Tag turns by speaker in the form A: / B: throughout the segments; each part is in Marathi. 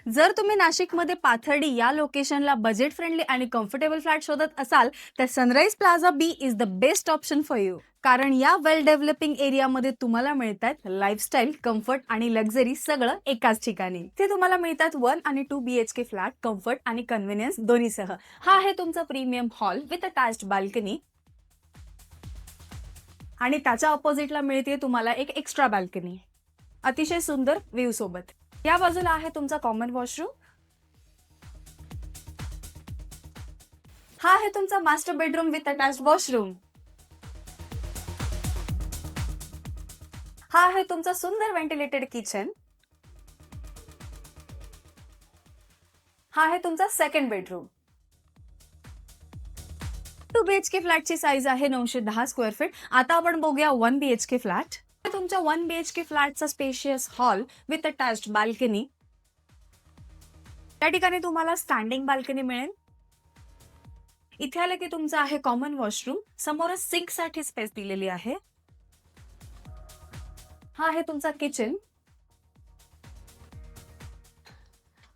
A: जर तुम्ही नाशिकमध्ये पाथर्डी या लोकेशनला बजेट फ्रेंडली आणि कम्फर्टेबल फ्लॅट शोधत असाल तर sunrise plaza B is the best option for you. कारण या वेल डेव्हलपिंग एरियामध्ये तुम्हाला मिळतात लाईफस्टाईल, कम्फर्ट आणि लक्झरी सगळं एकाच ठिकाणी. ते तुम्हाला मिळतात 1 आणि 2 BHK फ्लॅट कम्फर्ट आणि कन्व्हिनियन्स दोन्हीसह. हा आहे तुमचा premium hall with attached balcony आणि त्याच्या ऑपोजिटला मिळते तुम्हाला एक एक्स्ट्रा बाल्कनी अतिशय सुंदर व्ह्यू सोबत. या बाजूला आहे तुमचा कॉमन वॉशरूम. हा आहे तुमचा master bedroom with attached washroom. हा आहे तुमचा सुंदर व्हेंटिलेटेड किचन. हा आहे तुमचा सेकंड बेडरूम. 2 BHK फ्लॅटची साईज आहे 910 स्क्वेअर फीट. आता आपण बघूया 1 BHK फ्लॅट. तुमच्या 1 BHK फ्लॅटचा spacious hall with attached balcony. त्या ठिकाणी तुम्हाला स्टँडिंग बाल्कनी मिळेल. इथे आलं की तुमचं आहे कॉमन वॉशरूम. समोरच सिंक साठी स्पेस दिलेली आहे. हा आहे तुमचा kitchen.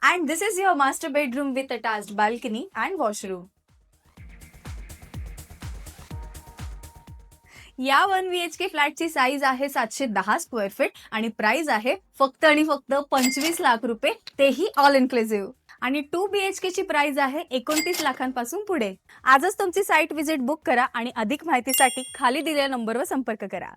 A: And this is your master bedroom with attached balcony and washroom. या 1 BHK फ्लॅटची साईज आहे 710 स्क्वेअर फीट आणि प्राइस आहे फक्त आणि फक्त 25 लाख रुपये, तेही ऑल इन्क्लुसिव्ह. आणि 2 BHK ची प्राइस आहे 29 लाखांपासून पुढे. आजच तुमची साईट व्हिजिट बुक करा आणि अधिक माहितीसाठी खाली दिलेल्या नंबरवर संपर्क करा.